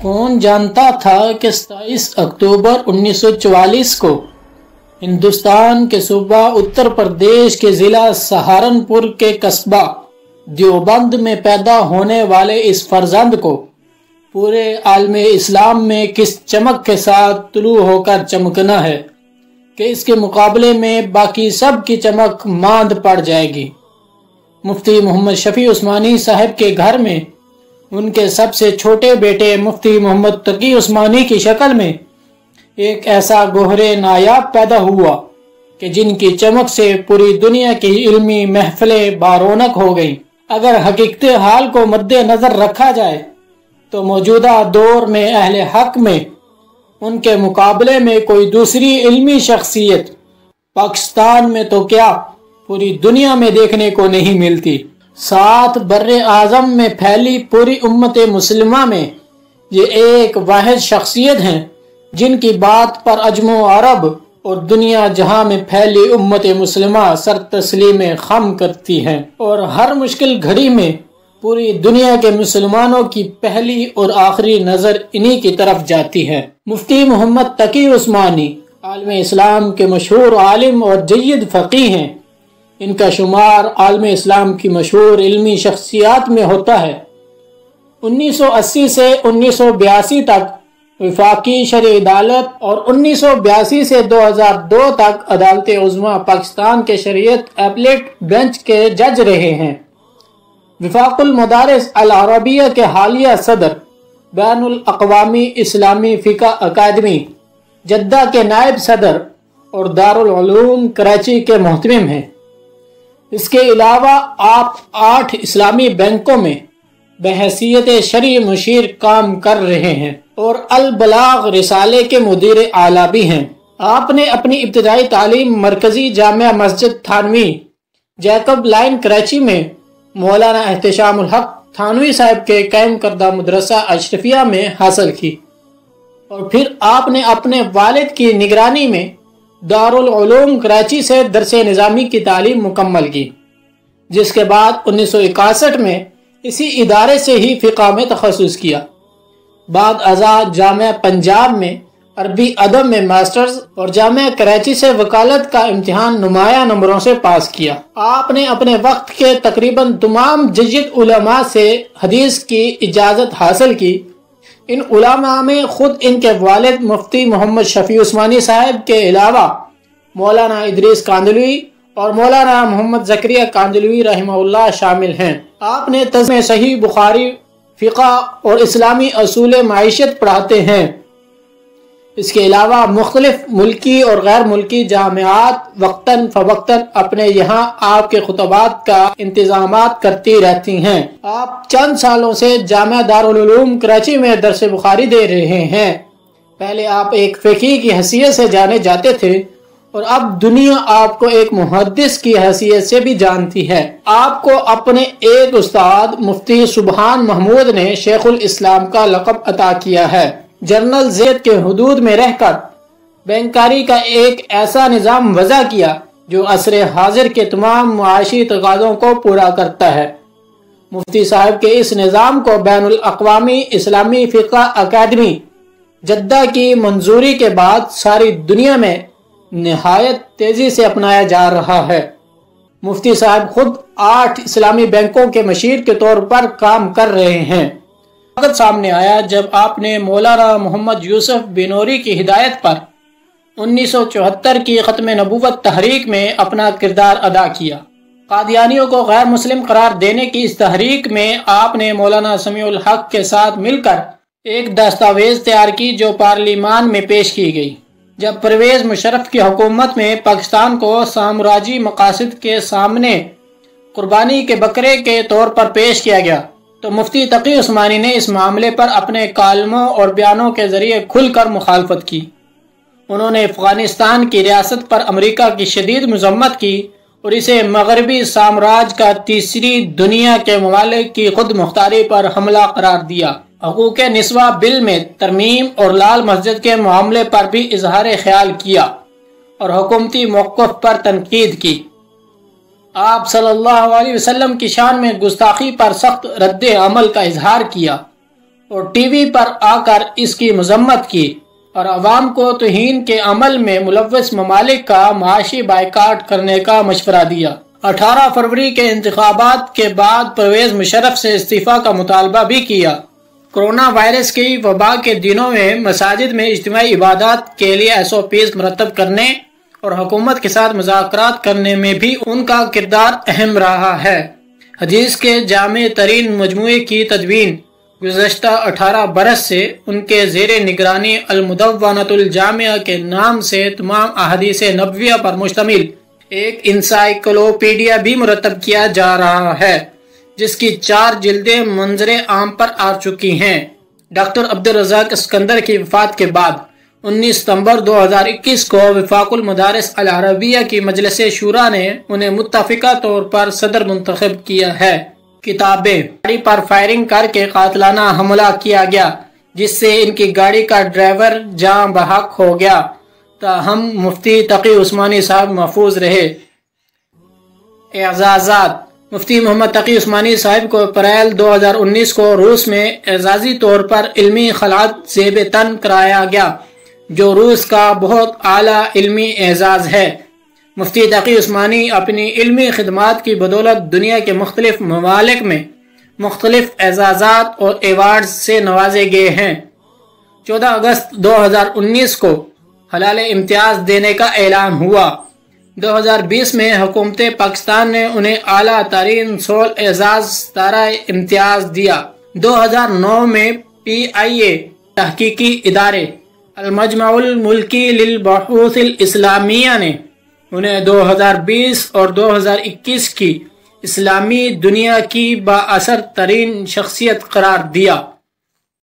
کون جانتا تھا کہ 27 اکتوبر 1944 کو ہندوستان کے صوبہ اتر پردیش کے ضلع سہارنپور کے قصبہ دیوبند میں پیدا ہونے والے اس فرزند کو پورے عالم اسلام میں کس چمک کے ساتھ طلوع ہو کر چمکنا ہے کہ اس کے مقابلے میں باقی سب کی چمک ماند پڑ جائے گی۔ مفتی محمد شفیع عثمانی صاحب کے گھر میں ان کے سب سے چھوٹے بیٹے مفتی محمد تقی عثمانی کی شکل میں ایک ایسا گوہر نایاب پیدا ہوا کہ جن کی چمک سے پوری دنیا کی علمی محفلیں بارونق ہو گئیں۔ اگر حقیقت حال کو مد نظر رکھا جائے تو موجودہ دور میں اہل حق میں ان کے مقابلے میں کوئی دوسری علمی شخصیت پاکستان میں تو کیا پوری دنیا میں دیکھنے کو نہیں ملتی۔ ساتھ بر اعظم میں پھیلی پوری امت مسلمہ میں یہ ایک واحد شخصیت ہیں جن کی بات پر عجم و عرب اور دنیا جہاں میں پھیلی امت مسلمہ سر تسلیم خم کرتی ہیں، اور ہر مشکل گھڑی میں پوری دنیا کے مسلمانوں کی پہلی اور آخری نظر انہی کی طرف جاتی ہے۔ مفتی محمد تقی عثمانی عالم اسلام کے مشہور عالم اور جید فقیہ ہیں۔ ان کا شمار عالم اسلام کی مشہور علمی شخصیات میں ہوتا ہے۔ 1980 سے 1982 تک وفاقی شرعی عدالت اور 1982 سے 2002 تک عدالت عظمیٰ پاکستان کے شریعت اپیلیٹ بینچ کے جج رہے ہیں۔ وفاق المدارس العربیہ کے حالیہ صدر، بین الاقوامی اسلامی فقہ اکیڈمی جدہ کے نائب صدر اور دارالعلوم کراچی کے محتمم ہیں۔ اس کے علاوہ آپ 8 اسلامی بینکوں میں بحیثیت شرعی مشیر کام کر رہے ہیں اور البلاغ رسالے کے مدیر اعلیٰ بھی ہیں۔ آپ نے اپنی ابتدائی تعلیم مرکزی جامعہ مسجد تھانوی جیکب لائن کراچی میں مولانا احتشام الحق تھانوی صاحب کے قائم کردہ مدرسہ اشرفیہ میں حاصل کی، اور پھر آپ نے اپنے والد کی نگرانی میں دارالعلوم کراچی سے درس نظامی کی تعلیم مکمل کی، جس کے بعد 1961 میں اسی ادارے سے ہی فقہ میں تخصص کیا۔ بعد ازاں جامعہ پنجاب میں عربی ادب میں ماسٹرز اور جامعہ کراچی سے وکالت کا امتحان نمایاں نمبروں سے پاس کیا۔ آپ نے اپنے وقت کے تقریباً تمام جید علماء سے حدیث کی اجازت حاصل کی۔ ان علماء میں خود ان کے والد مفتی محمد شفیع عثمانی صاحب کے علاوہ مولانا ادریس کاندھلوی اور مولانا محمد زکریا کاندھلوی رحمہ اللہ شامل ہیں۔ آپ نے تزم صحیح بخاری، فقہ اور اسلامی اصول معیشت پڑھاتے ہیں۔ اس کے علاوہ مختلف ملکی اور غیر ملکی جامعات وقتاً فوقتاً اپنے یہاں آپ کے خطبات کا انتظامات کرتی رہتی ہیں۔ آپ چند سالوں سے جامعہ دارالعلوم کراچی میں درس بخاری دے رہے ہیں۔ پہلے آپ ایک فقیہ کی حیثیت سے جانے جاتے تھے اور اب دنیا آپ کو ایک محدث کی حیثیت سے بھی جانتی ہے۔ آپ کو اپنے ایک استاد مفتی سبحان محمود نے شیخ الاسلام کا لقب عطا کیا ہے۔ جنرل زید کے حدود میں رہ کر بینکاری کا ایک ایسا نظام وضع کیا جو عصر حاضر کے تمام معاشی تقاضوں کو پورا کرتا ہے۔ مفتی صاحب کے اس نظام کو بین الاقوامی اسلامی فقہ اکیڈمی جدہ کی منظوری کے بعد ساری دنیا میں نہایت تیزی سے اپنایا جا رہا ہے۔ مفتی صاحب خود 8 اسلامی بینکوں کے مشیر کے طور پر کام کر رہے ہیں۔ وقت سامنے آیا جب آپ نے مولانا محمد یوسف بنوری کی ہدایت پر 1974 کی ختم نبوت تحریک میں اپنا کردار ادا کیا۔ قادیانیوں کو غیر مسلم قرار دینے کی اس تحریک میں آپ نے مولانا سمیع الحق کے ساتھ مل کر ایک دستاویز تیار کی جو پارلیمان میں پیش کی گئی۔ جب پرویز مشرف کی حکومت میں پاکستان کو سامراجی مقاصد کے سامنے قربانی کے بکرے کے طور پر پیش کیا گیا تو مفتی تقی عثمانی نے اس معاملے پر اپنے کالموں اور بیانوں کے ذریعے کھل کر مخالفت کی۔ انہوں نے افغانستان کی ریاست پر امریکہ کی شدید مذمت کی اور اسے مغربی سامراج کا تیسری دنیا کے ممالک کی خود مختاری پر حملہ قرار دیا۔ حقوق نسواں بل میں ترمیم اور لال مسجد کے معاملے پر بھی اظہار خیال کیا اور حکومتی موقف پر تنقید کی۔ آپ صلی اللہ علیہ وسلم کی شان میں گستاخی پر سخت رد عمل کا اظہار کیا اور ٹی وی پر آ کر اس کی مذمت کی اور عوام کو توہین کے عمل میں ملوث ممالک کا معاشی بائیکاٹ کرنے کا مشورہ دیا۔ 18 فروری کے انتخابات کے بعد پرویز مشرف سے استعفیٰ کا مطالبہ بھی کیا۔ کرونا وائرس کی وبا کے دنوں میں مساجد میں اجتماعی عبادات کے لیے SOPs مرتب کرنے اور حکومت کے ساتھ مذاکرات کرنے میں بھی ان کا کردار اہم رہا ہے۔ حدیث کے جامع ترین مجموعے کی تدوین گزشتہ 18 برس سے ان کے زیر نگرانی المدونۃ الجامعہ کے نام سے تمام احادیث نبویہ پر مشتمل ایک انسائیکلوپیڈیا بھی مرتب کیا جا رہا ہے، جس کی 4 جلدیں منظر عام پر آ چکی ہیں۔ ڈاکٹر عبدالرزاق اسکندر کی وفات کے بعد 19 ستمبر 2021 کو وفاق المدارس العربیہ کی مجلس شورا نے انہیں متفقہ طور پر صدر منتخب کیا ہے۔ کتابیں گاڑی پر فائرنگ کر کے قاتلانہ حملہ کیا گیا، جس سے ان کی گاڑی کا ڈرائیور جاں بحق ہو گیا، تاہم مفتی تقی عثمانی صاحب محفوظ رہے۔ اعزازات: مفتی محمد تقی عثمانی صاحب کو اپریل 2019 کو روس میں اعزازی طور پر علمی خلعت زیب تن کرایا گیا، جو روس کا بہت اعلیٰ علمی اعزاز ہے۔ مفتی تقی عثمانی اپنی علمی خدمات کی بدولت دنیا کے مختلف ممالک میں مختلف اعزازات اور ایوارڈز سے نوازے گئے ہیں۔ 14 اگست 2019 کو حلال امتیاز دینے کا اعلان ہوا۔ 2020 میں حکومت پاکستان نے انہیں اعلیٰ ترین سول اعزاز ستارہ امتیاز دیا۔ 2009 میں PIA تحقیقی ادارے المجمع الملکی للبحوث الاسلامیہ نے انہیں 2020 اور 2021 کی اسلامی دنیا کی با اثر ترین شخصیت قرار دیا۔